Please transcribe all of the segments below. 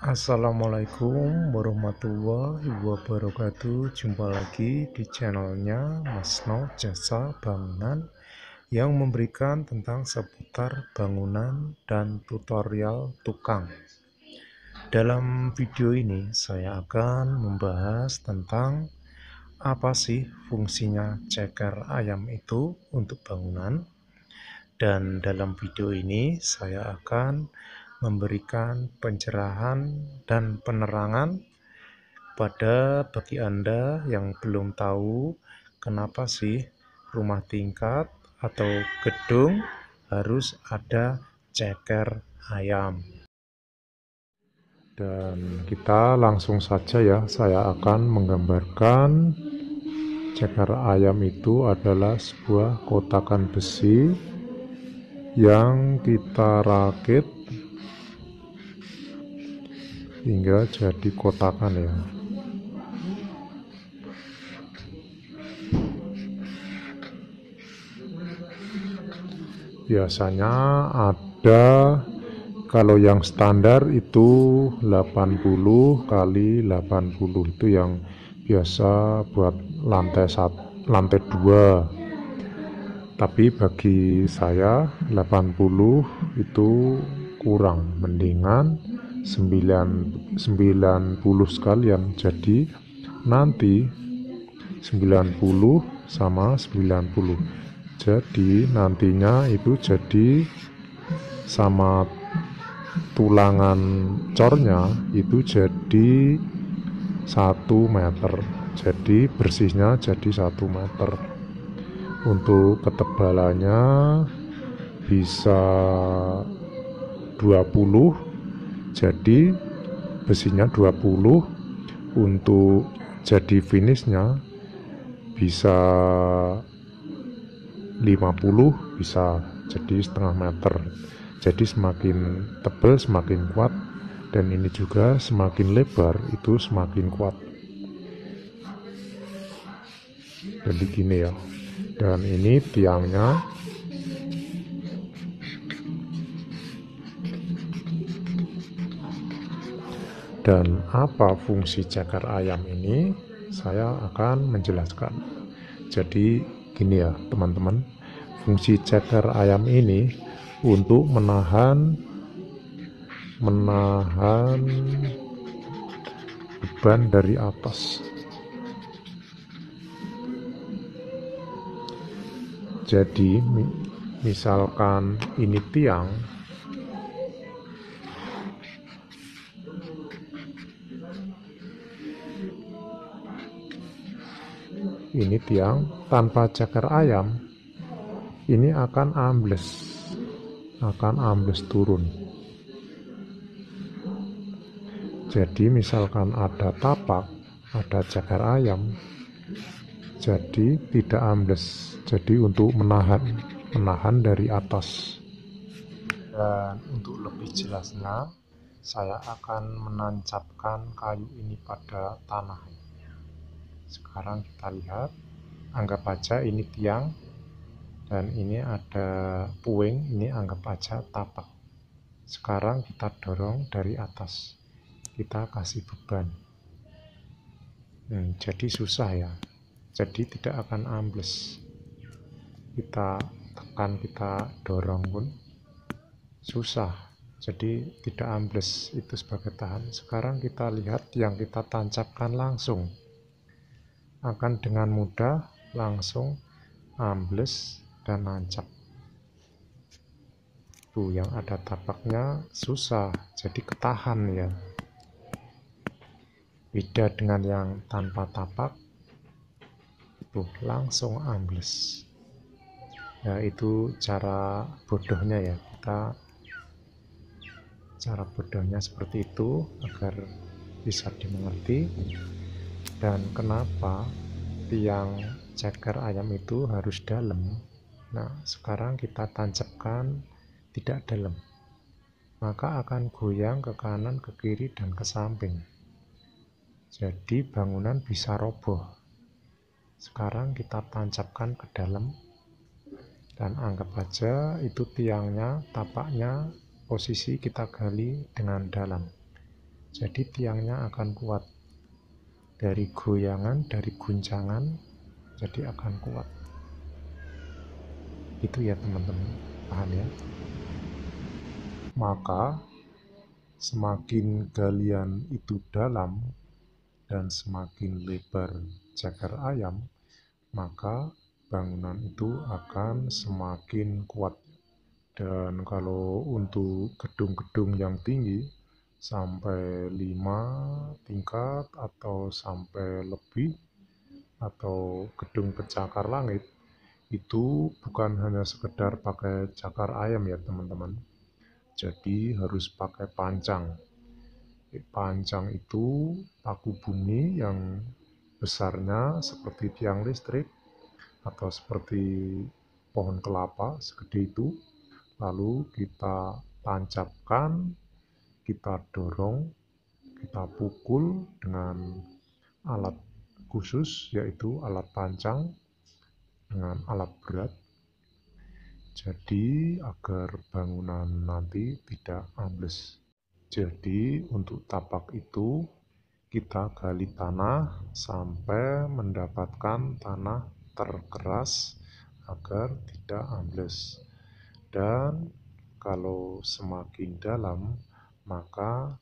Assalamualaikum warahmatullahi wabarakatuh. Jumpa lagi di channelnya Mas No Jasa Bangunan yang memberikan tentang seputar bangunan dan tutorial tukang. Dalam video ini saya akan membahas tentang apa sih fungsinya ceker ayam itu untuk bangunan. Dan dalam video ini saya akan memberikan pencerahan dan penerangan bagi Anda yang belum tahu kenapa sih rumah tingkat atau gedung harus ada ceker ayam. Dan kita langsung saja ya, saya akan menggambarkan ceker ayam itu adalah sebuah kotakan besi yang kita rakit hingga jadi kotakan ya. Biasanya ada, kalau yang standar itu 80 kali 80, itu yang biasa buat lantai 2. Tapi bagi saya 80 itu kurang, mendingan 90 sekalian. Jadi nanti 90 sama 90. Jadi nantinya itu jadi sama tulangan cornya itu jadi 1 meter. Jadi bersihnya jadi 1 meter. Untuk ketebalannya bisa 20, jadi besinya 20. Untuk jadi finishnya bisa 50, bisa jadi setengah meter. Jadi semakin tebal semakin kuat, dan ini juga semakin lebar itu semakin kuat. Jadi gini ya. Dan ini tiangnya. Dan apa fungsi ceker ayam ini? Saya akan menjelaskan. Jadi gini ya teman-teman, fungsi ceker ayam ini untuk menahan beban dari atas. Jadi misalkan ini tiang, tanpa ceker ayam ini akan ambles turun. Jadi misalkan ada tapak, ada ceker ayam, jadi tidak ambles. Jadi untuk menahan dari atas. Dan untuk lebih jelasnya, saya akan menancapkan kayu ini pada tanah. Sekarang kita lihat, anggap aja ini tiang dan ini ada puing, ini anggap aja tapak. Sekarang kita dorong dari atas, kita kasih beban. Jadi susah ya, jadi tidak akan ambles. Kita tekan, kita dorong pun susah, jadi tidak ambles. Itu sebagai tahan. Sekarang kita lihat yang kita tancapkan langsung akan dengan mudah langsung ambles dan nancap. Tuh yang ada tapaknya susah, jadi ketahan ya. Beda dengan yang tanpa tapak, tuh langsung ambles. Ya itu cara bodohnya ya, cara bodohnya seperti itu agar bisa dimengerti. Dan kenapa tiang ceker ayam itu harus dalam. Nah sekarang kita tancapkan tidak dalam, maka akan goyang ke kanan, ke kiri, dan ke samping. Jadi bangunan bisa roboh. Sekarang kita tancapkan ke dalam, dan anggap aja itu tiangnya, tapaknya, posisi kita gali dengan dalam. Jadi tiangnya akan kuat dari goyangan, dari guncangan, jadi akan kuat. Itu ya teman-teman, paham ya? Maka semakin galian itu dalam dan semakin lebar cagar ayam, maka bangunan itu akan semakin kuat. Dan kalau untuk gedung-gedung yang tinggi sampai 5 tingkat atau sampai lebih, atau gedung pencakar langit, itu bukan hanya sekedar pakai cakar ayam ya teman-teman. Jadi harus pakai pancang. Pancang itu paku bumi yang besarnya seperti tiang listrik atau seperti pohon kelapa segede itu. Lalu kita tancapkan, kita dorong, kita pukul dengan alat khusus, yaitu alat pancang dengan alat berat. Jadi agar bangunan nanti tidak ambles. Jadi untuk tapak itu kita gali tanah sampai mendapatkan tanah terkeras agar tidak ambles. Dan kalau semakin dalam, maka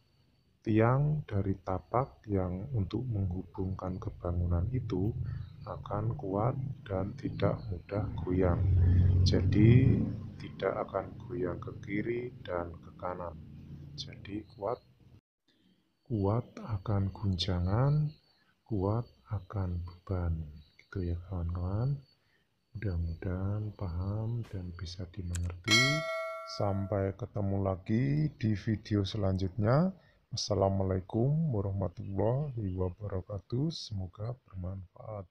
tiang dari tapak yang untuk menghubungkan ke bangunan itu akan kuat dan tidak mudah goyang. Jadi tidak akan goyang ke kiri dan ke kanan. Jadi kuat akan guncangan, kuat akan beban. Gitu ya kawan-kawan. Mudah-mudahan paham dan bisa dimengerti. Sampai ketemu lagi di video selanjutnya. Assalamualaikum warahmatullahi wabarakatuh. Semoga bermanfaat.